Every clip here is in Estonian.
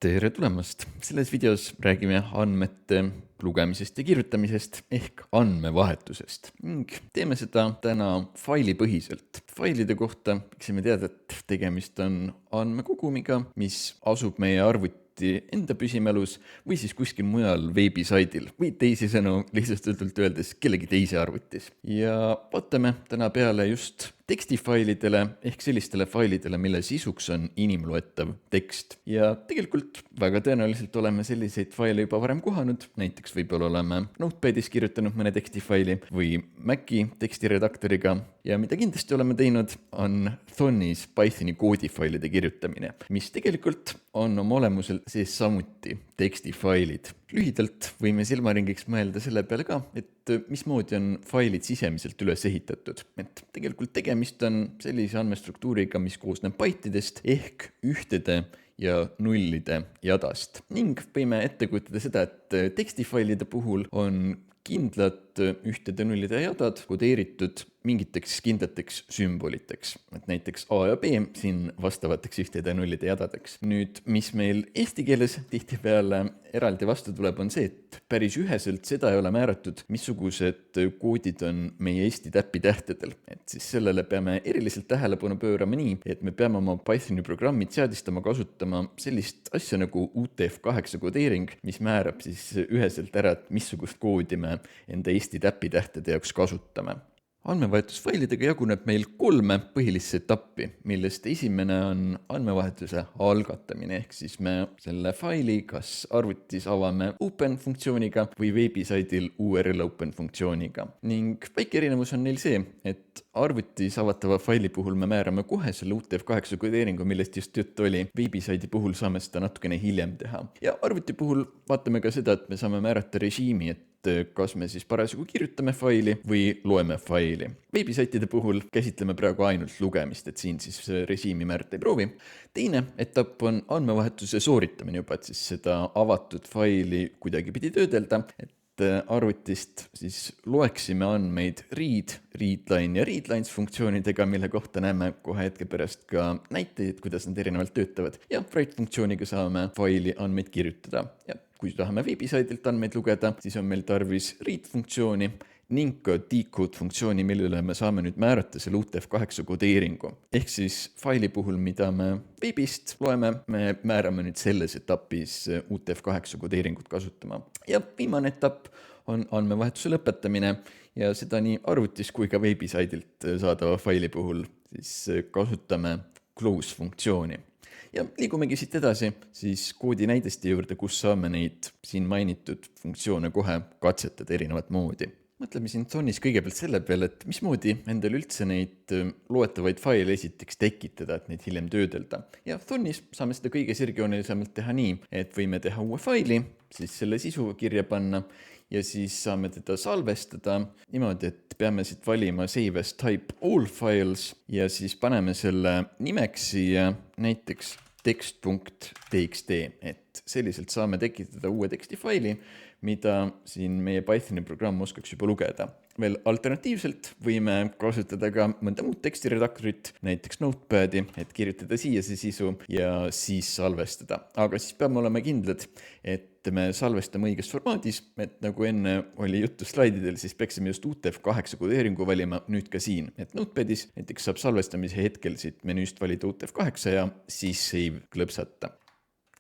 Tere tulemast! Selles videos räägime andmete lugemisest ja kirjutamisest ehk andmevahetusest ning teeme seda täna failipõhiselt. Failide kohta võiksime teada, et tegemist on andmekogumiga, mis asub meie arvuti enda püsimälus või siis kuskil mujal veebisaidil või teisisõnu lihtsustatult öeldes kellegi teise arvutis. Ja vaatame täna peale just tekstifailidele ehk sellistele failidele, mille sisuks on inimloetav tekst. Ja tegelikult väga tõenäoliselt oleme selliseid faile juba varem kohanud, näiteks võib-olla oleme Notepadis kirjutanud mõne tekstifaili või Maci tekstiredaktoriga ja mida kindlasti oleme teinud, on Thonis Pythoni koodifailide kirjutamine, mis tegelikult on oma olemuselt sees samuti tekstifailid. Lühidalt võime silmaringiks mõelda selle peale ka, et mismoodi on failid sisemiselt üles ehitatud. Et tegelikult tegemist on sellise andmestruktuuriga, mis koosneb baitidest ehk ühtede ja nullide jadast. Ning võime ette kujutada seda, et tekstifailide puhul on kindlad ühtede nullide jadad kodeeritud mingiteks kindlateks sümboliteks, et näiteks A ja B siin vastavateks ühtede nullide jadadeks. Nüüd, mis meil eesti keeles tihtipeale eraldi vastu tuleb, on see, et päris üheselt seda ei ole määratud, missugused koodid on meie eesti täppitähtedel. Et siis sellele peame eriliselt tähelepanu pöörama nii, et me peame oma Pythoni programmid seadistama kasutama sellist asja nagu UTF-8 kodeering, mis määrab siis üheselt ära, et missugust koodi me enda eesti täppitähtede jaoks kasutame. Andmevahetusfailidega jaguneb meil 3 põhilisse etappi, millest esimene on andmevahetuse algatamine, ehk siis me selle faili kas arvutis avame open funktsiooniga või veebisaidil URL open funktsiooniga. Ning väike erinevus on neil see, et arvutis avatava faili puhul me määrame kohe selle UTF-8 kodeeringu, millest just juttu oli. Veebisaidi puhul saame seda natukene hiljem teha. Ja arvuti puhul vaatame ka seda, et me saame määrata režiimi, et kas me siis parasjagu kirjutame faili või loeme faili. Veebisaitide puhul käsitleme praegu ainult lugemist, et siin siis režiimi määrata ei proovi. Teine etapp on andmevahetuse sooritamine juba, et siis seda avatud faili kuidagipidi töödelda, et arvutist siis loeksime andmeid readline ja readlines funktsioonidega, mille kohta näeme kohe hetke pärast ka näiteid, kuidas nad erinevalt töötavad. Ja write funktsiooniga saame faili andmeid kirjutada. Ja kui tahame veebisaidilt andmeid lugeda, siis on meil tarvis read funktsiooni ning ka decode funktsiooni, millele me saame nüüd määrata selle UTF-8 kodeeringu. Ehk siis faili puhul, mida me veebist loeme, me määrame nüüd selles etapis UTF-8 kodeeringut kasutama. Ja viimane etapp on andmevahetuse lõpetamine ja seda nii arvutis kui ka veebisaidilt saadava faili puhul siis kasutame close funktsiooni. Ja liigumegi siit edasi siis koodi näideste juurde, kus saame neid siin mainitud funktsioone kohe katsetada erinevat moodi. Mõtleme siin Thonis kõigepealt selle peale, et mismoodi endal üldse neid loetavaid faile esiteks tekitada, et neid hiljem töödelda. Ja Thonis saame seda kõige sirgjoonelisemalt teha nii, et võime teha uue faili, siis selle sisu kirja panna ja siis saame teda salvestada niimoodi, et peame siit valima save as type all files ja siis paneme selle nimeks siia näiteks text.txt, et selliselt saame tekitada uue tekstifaili, mida siin meie Pythoni programm oskaks juba lugeda. Veel alternatiivselt võime kasutada ka mõnda muud tekstiredaktorit, näiteks Notepadi, et kirjutada siia see sisu ja siis salvestada. Aga siis peame olema kindlad, et me salvestame õiges formaadis, et nagu enne oli juttu slaididel, siis peaksime just UTF-8 kodeeringu valima nüüd ka siin. Et Notepadis näiteks saab salvestamise hetkel siit menüüst valida UTF-8 ja siis save klõpsata.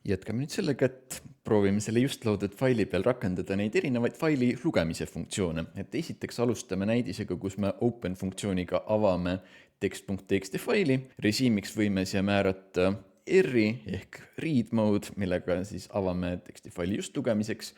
Jätkame nüüd sellega, et proovime selle just loodud faili peal rakendada neid erinevaid faili lugemise funktsioone. Et esiteks alustame näidisega, kus me open funktsiooniga avame text.txt faili. Režiimiks võime siia määrata R-i ehk read mode, millega siis avame tekstifaili just lugemiseks.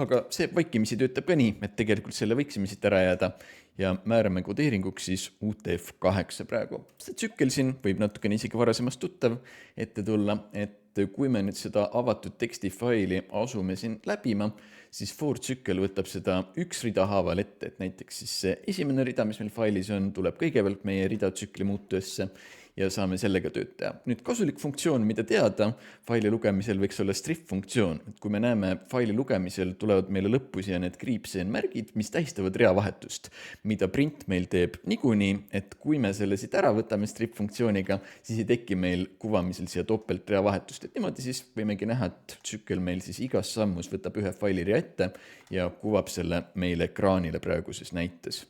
Aga see vaikimisi töötab ka nii, et tegelikult selle võiksime siit ära jääda ja määrame kodeeringuks siis UTF-8 praegu. See tsükkel siin võib natukene isegi varasemast tuttav ette tulla, et kui me nüüd seda avatud tekstifaili asume siin läbima, siis for tsükkel võtab seda üks rida haaval ette, et näiteks siis see esimene rida, mis meil failis on, tuleb kõigepealt meie rida tsükli muutuesse ja saame sellega tööd teha. Nüüd kasulik funktsioon, mida teada faili lugemisel võiks olla strip funktsioon. Kui me näeme faili lugemisel tulevad meile lõppu siia need kriipseenmärgid, mis tähistavad reavahetust, mida print meil teeb niikuinii, et kui me selle siit ära võtame strip funktsiooniga, siis ei teki meil kuvamisel siia topelt reavahetust. Et niimoodi siis võimegi näha, et tsükkel meil siis igas sammus võtab ühe failirea ette ja kuvab selle meile ekraanile praeguses näites.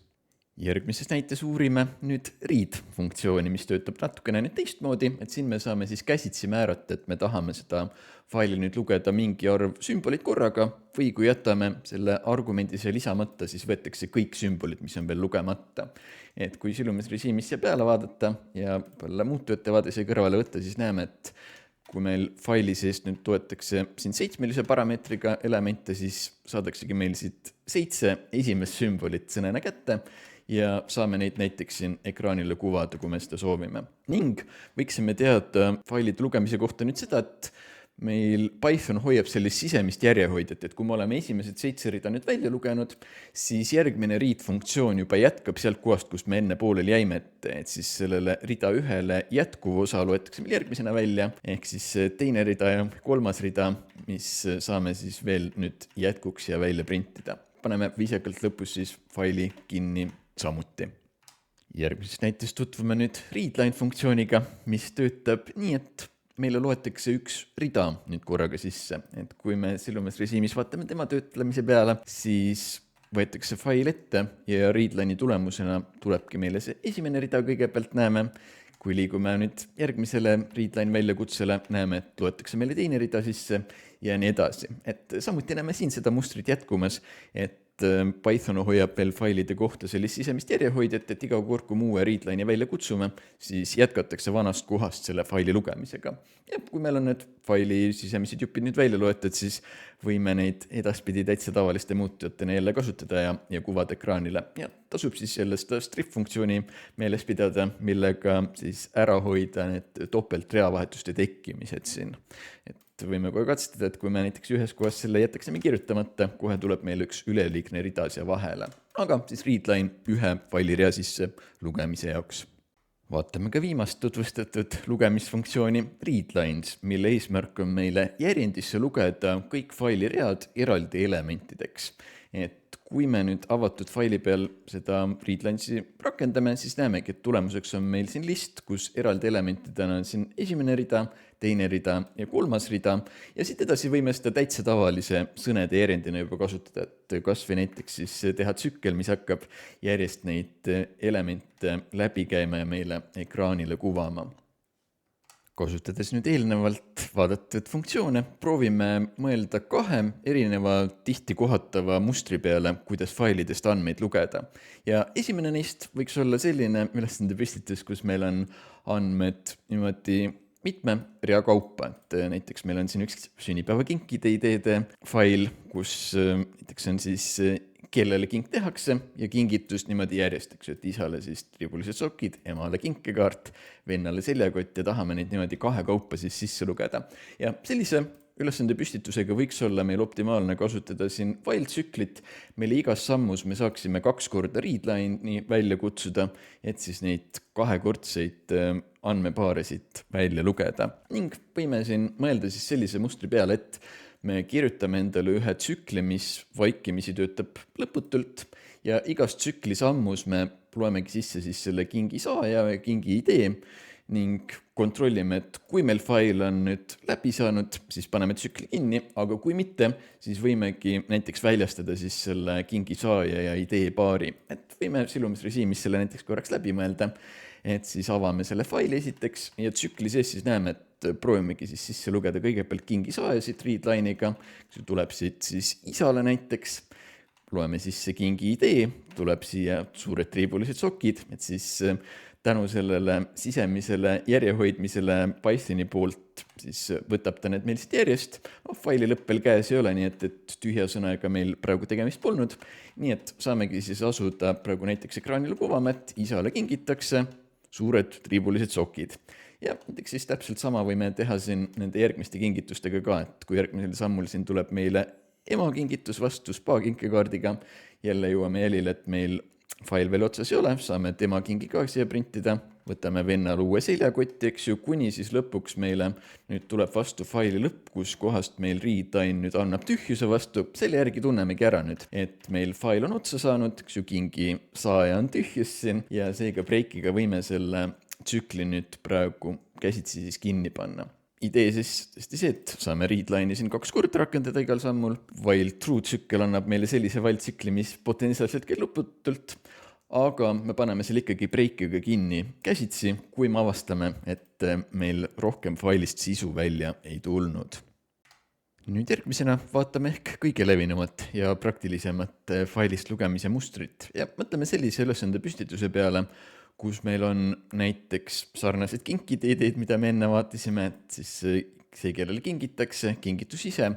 Järgmises näites uurime nüüd read funktsiooni, mis töötab natukene nüüd teistmoodi, et siin me saame siis käsitsi määrata, et me tahame seda faili nüüd lugeda mingi arv sümbolid korraga või kui jätame selle argumendi siia lisamata, siis võetakse kõik sümbolid, mis on veel lugemata. Et kui silumisrežiimis siia peale vaadata ja muutujate vaade siia kõrvale võtta, siis näeme, et kui meil faili sees nüüd toetakse siin 7 parameetriga elemente, siis saadaksegi meil siit 7 esimest sümbolit sõnana kätte ja saame neid näiteks siin ekraanile kuvada, kui me seda soovime. Ning võiksime teada failide lugemise kohta nüüd seda, et meil Python hoiab sellist sisemist järjehoidjat, et kui me oleme esimesed 7 rida nüüd välja lugenud, siis järgmine read funktsioon juba jätkab sealt kohast, kust me enne pooleli jäime, et siis sellele rida ühele jätkuv osa loetakse meil järgmisena välja, ehk siis teine rida ja kolmas rida, mis saame siis veel nüüd jätkuks ja välja printida. Paneme viisakalt lõpus siis faili kinni samuti. Järgmises näites tutvume nüüd readline funktsiooniga, mis töötab nii, et meile loetakse üks rida nüüd korraga sisse. Et kui me silumisrežiimis vaatame tema töötlemise peale, siis võetakse fail ette ja readline'i tulemusena tulebki meile see esimene rida kõigepealt näeme. Kui liigume nüüd järgmisele readline väljakutsele, näeme, et loetakse meile teine rida sisse ja nii edasi. Et samuti näeme siin seda mustrit jätkumas, et Python hoiab veel failide kohta sellist sisemist järjehoidjat, et iga kord, kui me uue readline'i välja kutsume, siis jätkatakse vanast kohast selle faili lugemisega. Ja kui meil on need faili sisemised jupid nüüd välja loetud, siis võime neid edaspidi täitsa tavaliste muutujatena jälle kasutada ja kuvada ekraanile. Ja tasub siis jälle seda strip funktsiooni meeles pidada, millega siis ära hoida need topelt reavahetuste tekkimised siin. Et võime kohe katsetada, et kui me näiteks ühes kohas selle jätaksime kirjutamata, kohe tuleb meil üks üleliigne rida siia vahele. Aga siis readline ühe failirea sisse lugemise jaoks. Vaatame ka viimast tutvustatud lugemisfunktsiooni readlines, mille eesmärk on meile järjendisse lugeda kõik failiread eraldi elementideks. Et kui me nüüd avatud faili peal seda readlines'i rakendame, siis näemegi, et tulemuseks on meil siin list, kus eraldi elementidena on siin esimene rida, teine rida ja kolmas rida. Ja siit edasi võime seda täitsa tavalise sõnede järjendina juba kasutada, et kas või näiteks siis teha tsükkel, mis hakkab järjest neid elemente läbi käima ja meile ekraanile kuvama. Kasutades nüüd eelnevalt vaadatud funktsioone, proovime mõelda 2 erineva tihti kohatava mustri peale, kuidas failidest andmeid lugeda. Ja esimene neist võiks olla selline ülesande püstitus, kus meil on andmed niimoodi mitme rea kaupa, et näiteks meil on siin üks sünnipäevakinkide ideede fail, kus näiteks on siis kellele kink tehakse ja kingitus niimoodi järjest, et isale siis triibulised sokid, emale kinkekaart, vennale seljakott ja tahame neid niimoodi 2 kaupa siis sisse lugeda. Ja sellise ülesande püstitusega võiks olla meil optimaalne kasutada siin while-tsüklit, mille igas sammus me saaksime 2 korda readline'i välja kutsuda, et siis neid 2-kordseid andmepaaresid välja lugeda. Ning võime siin mõelda siis sellise mustri peale, et me kirjutame endale ühe tsükli, mis vaikimisi töötab lõputult ja igas tsükli sammus me loemegi sisse siis selle kingi saaja ja kingi idee ning kontrollime, et kui meil fail on nüüd läbi saanud, siis paneme tsükli kinni, aga kui mitte, siis võimegi näiteks väljastada siis selle kingi saaja ja idee paari. Et võime silumisrežiimis selle näiteks korraks läbi mõelda, et siis avame selle faili esiteks ja tsükli sees siis näeme, et proovimegi siis sisse lugeda kõigepealt kingi saaja siit readline'iga, see tuleb siit siis isale näiteks, loeme sisse kingi idee, tuleb siia suured triibulised sokid, et siis tänu sellele sisemisele järjehoidmisele Pythoni poolt siis võtab ta need meil siit järjest. Faili lõpp veel käes ei ole, nii et tühja sõnaga meil praegu tegemist polnud. Nii et saamegi siis asuda praegu näiteks ekraanile kuvama, et isale kingitakse suured triibulised sokid. Ja näiteks siis täpselt sama võime teha siin nende järgmiste kingitustega ka, et kui järgmisel sammul siin tuleb meile ema kingitus vastu spa kinkekaardiga, jälle jõuame jälile, et meil fail veel otsas ei ole, saame tema kingi ka siia printida, võtame vennal uue seljakotti, eks ju, kuni siis lõpuks meile nüüd tuleb vastu faili lõpp, kus kohast meil readline nüüd annab tühjuse vastu, selle järgi tunnemegi ära nüüd, et meil fail on otsa saanud, eks ju, kingi saaja on tühjus siin ja seega breakiga võime selle tsükli nüüd praegu käsitsi siis kinni panna. Idee siis tõesti see, et saame readline'i siin 2 korda rakendada igal sammul, while true tsükkel annab meile sellise while tsükli, mis potentsiaalselt käib lõputult, aga me paneme selle ikkagi breakiga kinni käsitsi, kui me avastame, et meil rohkem failist sisu välja ei tulnud. Nüüd järgmisena vaatame ehk kõige levinumat ja praktilisemat failist lugemise mustrit ja mõtleme sellise ülesande püstituse peale, kus meil on näiteks sarnased kinkide ideed, mida me enne vaatasime, et siis see, kellele kingitakse, kingitus ise,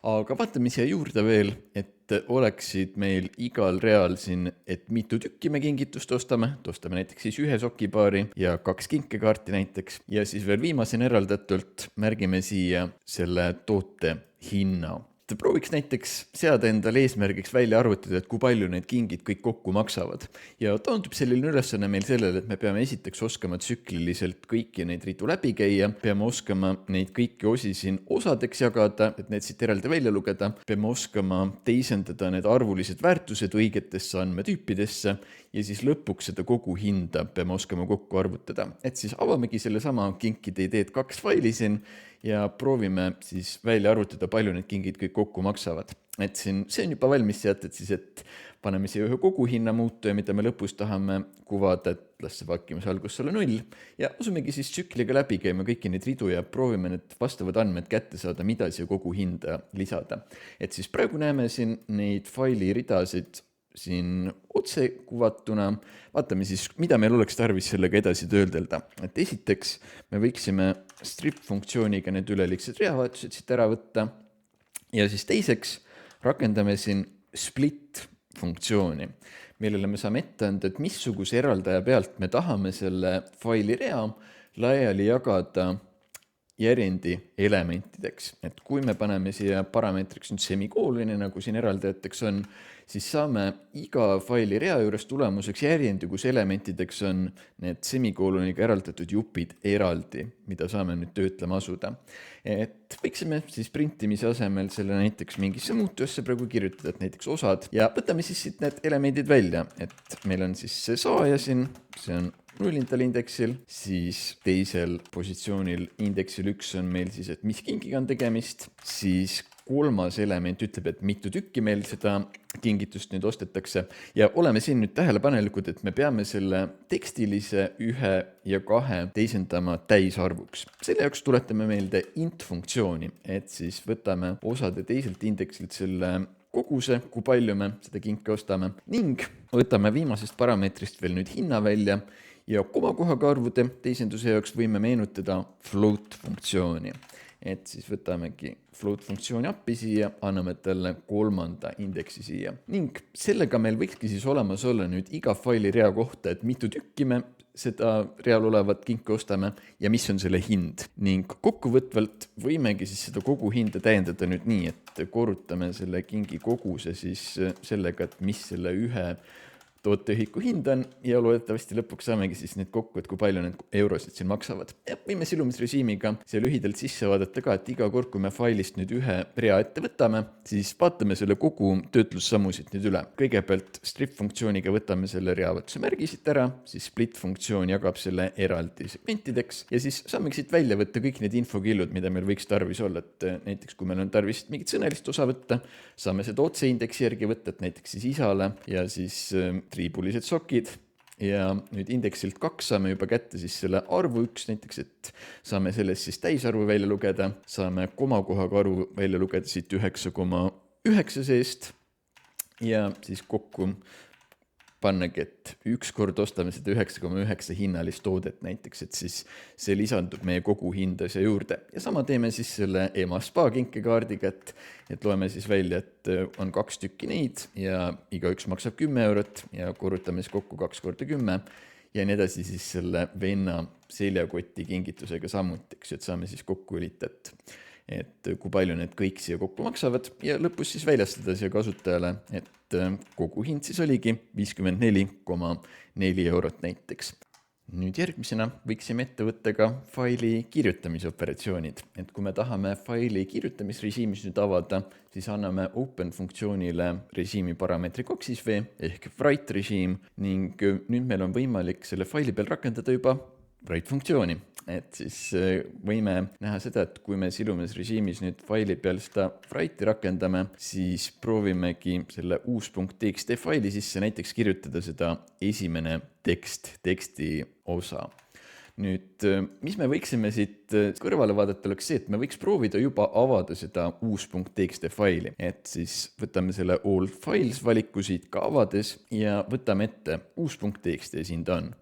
aga vaatame siia juurde veel, et oleksid meil igal real siin, et mitu tükki me kingitust ostame näiteks siis 1 sokipaari ja 2 kinkekaarti näiteks, ja siis veel viimasena eraldatult märgime siia selle toote hinna. Prooviks näiteks seada endale eesmärgiks välja arvutada, et kui palju need kingid kõik kokku maksavad. Ja taandub selline ülesanne meil sellele, et me peame esiteks oskama tsükliliselt kõiki neid ridu läbi käia, peame oskama neid kõiki osi siin osadeks jagada, et need siit eraldi välja lugeda, peame oskama teisendada need arvulised väärtused õigetesse andmetüüpidesse ja siis lõpuks seda kogu hinda peame oskama kokku arvutada. Et siis avamegi selle sama kinkide ideed 2 faili siin ja proovime siis välja arvutada, palju need kingid kõik kokku maksavad. Et siin see on juba valmis seatud siis, et paneme siia ühe koguhinna muutuja, mida me lõpus tahame kuvada, et las see pakkimise alguses olla 0 ja asumegi siis tsükliga läbi käima kõiki neid ridu ja proovime need vastavad andmed kätte saada, mida siia koguhinda lisada. Et siis praegu näeme siin neid faili ridasid siin otse kuvatuna, vaatame siis, mida meil oleks tarvis sellega edasi töödelda. Et esiteks me võiksime strip funktsiooniga need üleliigsed reavahetused siit ära võtta ja siis teiseks rakendame siin split funktsiooni, millele me saame ette anda, et missuguse eraldaja pealt me tahame selle faili rea laiali jagada järjendi elementideks. Et kui me paneme siia parameetriks nüüd semikoolini, nagu siin eraldajateks on, siis saame iga faili rea juures tulemuseks järjendi, kus elementideks on need semikooloniga eraldatud jupid eraldi, mida saame nüüd töötlema asuda. Et võiksime siis printimise asemel selle näiteks mingisse muutujasse praegu kirjutada, et näiteks osad, ja võtame siis siit need elemendid välja, et meil on siis see saaja siin, see on 0 indeksil, siis teisel positsioonil indeksil 1 on meil siis, et mis kingiga on tegemist, siis 3. element ütleb, et mitu tükki meil seda kingitust nüüd ostetakse ja oleme siin nüüd tähelepanelikud, et me peame selle tekstilise 1 ja 2 teisendama täisarvuks. Selle jaoks tuletame meelde int funktsiooni, et siis võtame osade teiselt indeksilt selle koguse, kui palju me seda kinke ostame ning võtame viimasest parameetrist veel nüüd hinna välja ja komakohaga arvude teisenduse jaoks võime meenutada float funktsiooni. Et siis võtamegi float funktsiooni appi siia, anname talle 3. indeksi siia. Ning sellega meil võikski siis olemas olla nüüd iga faili rea kohta, et mitu tükki me seda real olevat kinke ostame ja mis on selle hind. Ning kokkuvõtvalt võimegi siis seda kogu hinda täiendada nüüd nii, et korrutame selle kingi koguse siis sellega, et mis selle ühe tooteühiku hind on ja loodetavasti lõpuks saamegi siis need kokku, et kui palju need eurosid siin maksavad. Ja võime silumisrežiimiga see lühidalt sisse vaadata ka, et iga kord, kui me failist nüüd ühe rea ette võtame, siis vaatame selle kogu töötlussammusid nüüd üle. Kõigepealt strip funktsiooniga võtame selle reavõtuse märgi siit ära, siis split funktsioon jagab selle eraldi segmentideks ja siis saame siit välja võtta kõik need infokillud, mida meil võiks tarvis olla, et näiteks kui meil on tarvis mingit sõnelist osa võtta, saame seda otseindeksi järgi võtta, et näiteks siis isale ja siis triibulised sokid ja nüüd indeksilt 2 saame juba kätte siis selle arvu 1 näiteks, et saame sellest siis täisarvu välja lugeda, saame komakohaga arvu välja lugeda siit 9,9 seest ja siis kokku pannagi, et üks kord ostame seda 9,9 hinnalist toodet näiteks, et siis see lisandub meie kogu hinda siia juurde. Ja sama teeme siis selle EMA Spa kinkekaardiga, et loeme siis välja, et on 2 tükki neid ja igaüks maksab 10 eurot ja korrutame siis kokku 2 korda 10 ja nii edasi siis selle venna seljakoti kingitusega samuti, et saame siis kokku ülitat. et kui palju need kõik siia kokku maksavad ja lõpus siis väljastada siia kasutajale, et kogu hind siis oligi 54,4 eurot näiteks. Nüüd järgmisena võiksime ette võtta ka faili kirjutamise operatsioonid, et kui me tahame faili kirjutamisrežiimis nüüd avada, siis anname open funktsioonile režiimi parameetri 2v ehk write režiim ning nüüd meil on võimalik selle faili peal rakendada juba write funktsiooni. Et siis võime näha seda, et kui me silumes režiimis nüüd faili peal seda write'i rakendame, siis proovimegi selle uus.txt faili sisse näiteks kirjutada seda esimene teksti osa. Nüüd, mis me võiksime siit kõrvale vaadata, oleks see, et me võiks proovida juba avada seda uus.txt faili. Et siis võtame selle all files valiku siit ka avades ja võtame ette uus.txt siin ta on.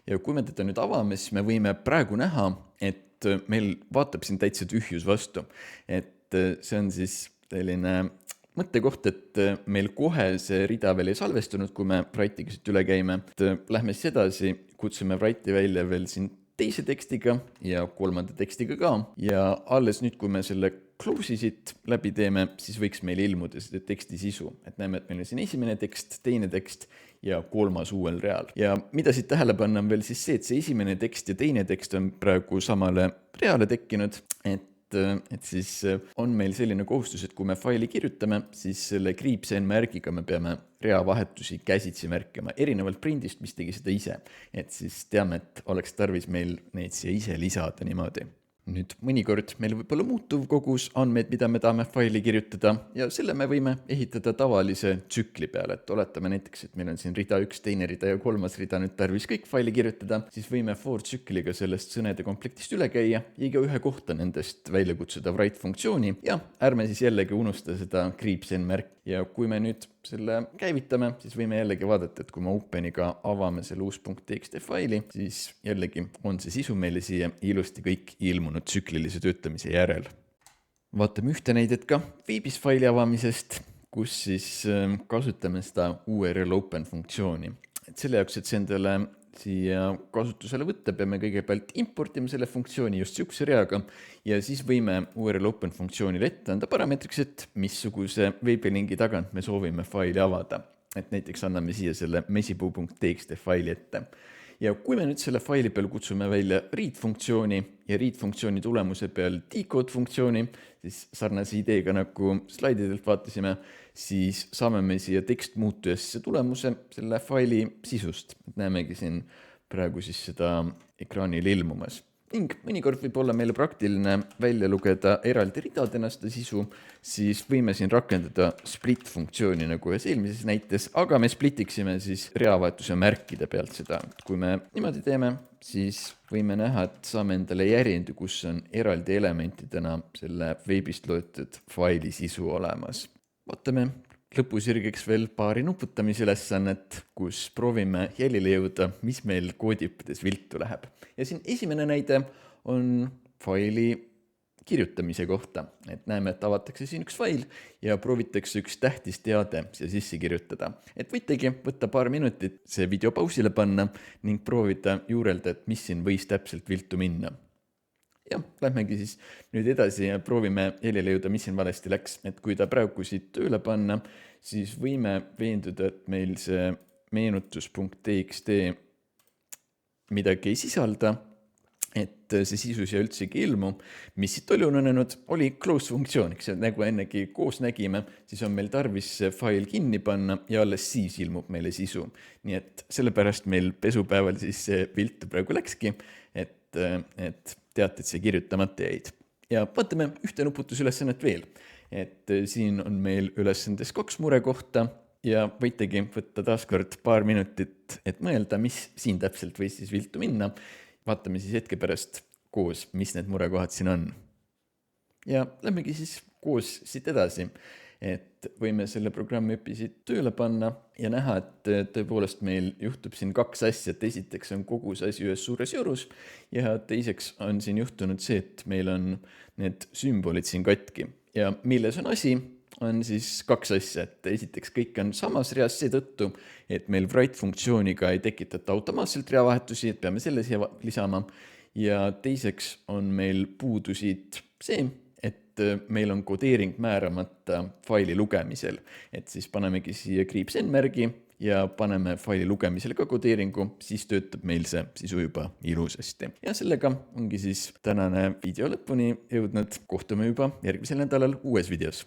Ja kui me teda nüüd avame, siis me võime praegu näha, et meil vaatab siin täitsa tühjus vastu. Et see on siis selline mõttekoht, et meil kohe see rida veel ei salvestunud, kui me write'iga siit üle käime. Lähme siis edasi, kutsume write'i välja veel siin teise tekstiga ja kolmanda tekstiga ka. Ja alles nüüd, kui me selle close'i siit läbi teeme, siis võiks meil ilmuda seda teksti sisu. Et näeme, et meil on siin esimene tekst, teine tekst ja kolmas uuel real. Ja mida siit tähele panna on veel siis see, et see esimene tekst ja teine tekst on praegu samale reale tekkinud, et siis on meil selline kohustus, et kui me faili kirjutame, siis selle kriipsn-märgiga me peame reavahetusi käsitsi märkima, erinevalt prindist, mis tegi seda ise. Et siis teame, et oleks tarvis meil neid siia ise lisada niimoodi. Nüüd mõnikord meil võib olla muutuv kogus andmeid, mida me tahame faili kirjutada ja selle me võime ehitada tavalise tsükli peale, et oletame näiteks, et meil on siin rida 1, teine rida ja kolmas rida nüüd tarvis kõik faili kirjutada, siis võime for tsükliga sellest sõnade komplektist üle käia ja iga ühe kohta nendest välja kutsuda write funktsiooni ja ärme siis jällegi unusta seda kriipsn-märki. Ja kui me nüüd selle käivitame, siis võime jällegi vaadata, et kui me openiga avame selle uus.txt faili, siis jällegi on see sisu meile siia ilusti kõik ilmunud tsüklilise töötamise järel. Vaatame ühte näidet ka veebis faili avamisest, kus siis kasutame seda URL open funktsiooni. Et selle jaoks, et see endale siia kasutusele võtta, peame kõigepealt importima selle funktsiooni just sihukese reaga ja siis võime URL open funktsioonile ette anda parameetriks, et missuguse veebilingi tagant me soovime faili avada. Et näiteks anname siia selle mesipuu.txt faili ette. Ja kui me nüüd selle faili peal kutsume välja read funktsiooni ja read funktsiooni tulemuse peal decode funktsiooni, siis sarnase ideega nagu slaididelt vaatasime, siis saame me siia tekstmuutujasse tulemuse selle faili sisust. Näemegi siin praegu siis seda ekraanil ilmumas. Ning mõnikord võib olla meile praktiline välja lugeda eraldi ridadena seda sisu, siis võime siin rakendada split funktsiooni nagu ühes eelmises näites, aga me splitiksime siis reavahetuse märkide pealt seda. Kui me niimoodi teeme, siis võime näha, et saame endale järjendi, kus on eraldi elementidena selle veebist loetud faili sisu olemas. Vaatame lõpusirgeks veel paari nuputamisülesannet, kus proovime jälile jõuda, mis meil koodippides viltu läheb. Ja siin esimene näide on faili kirjutamise kohta. Et näeme, et avatakse siin üks fail ja proovitakse üks tähtis teade siia sisse kirjutada. Et võitegi võtta paar minutit see video pausile panna ning proovida juurelda, et mis siin võis täpselt viltu minna. Ja, lähmegi siis nüüd edasi ja proovime jälile jõuda, mis siin valesti läks. Et kui ta praegu siit tööle panna, siis võime veenduda, et meil see meenutus.txt midagi ei sisalda, et see sisu siia üldsegi ilmu. Mis siit oli ununenud, oli close funktsiooniks, et nagu ennegi koos nägime, siis on meil tarvis see fail kinni panna ja alles siis ilmub meile sisu. Nii et sellepärast meil pesupäeval siis see viltu praegu läkski, et teated see kirjutamata jäid. Ja vaatame ühte nuputusülesannet veel. Et siin on meil ülesandes 2 murekohta ja võitegi võtta taaskord paar minutit, et mõelda, mis siin täpselt võis siis viltu minna. Vaatame siis hetke pärast koos, mis need murekohad siin on. Ja lähmegi siis koos siit edasi. Et võime selle programmi õpi siit tööle panna ja näha, et tõepoolest meil juhtub siin 2 asja, et esiteks on kogu see asi ühes suures jorus ja teiseks on siin juhtunud see, et meil on need sümbolid siin katki. Ja milles on asi, on siis 2 asja, et esiteks kõik on samas reas seetõttu, et meil write funktsiooniga ei tekitata automaatselt reavahetusi, et peame selle siia lisama ja teiseks on meil puudusid see, et et meil on kodeering määramata faili lugemisel. Et siis panemegi siia !n-märgi ja paneme faili lugemisel ka kodeeringu, siis töötab meil see sisu juba ilusasti. Ja sellega ongi siis tänane video lõpuni jõudnud. Kohtume juba järgmisel nädalal uues videos.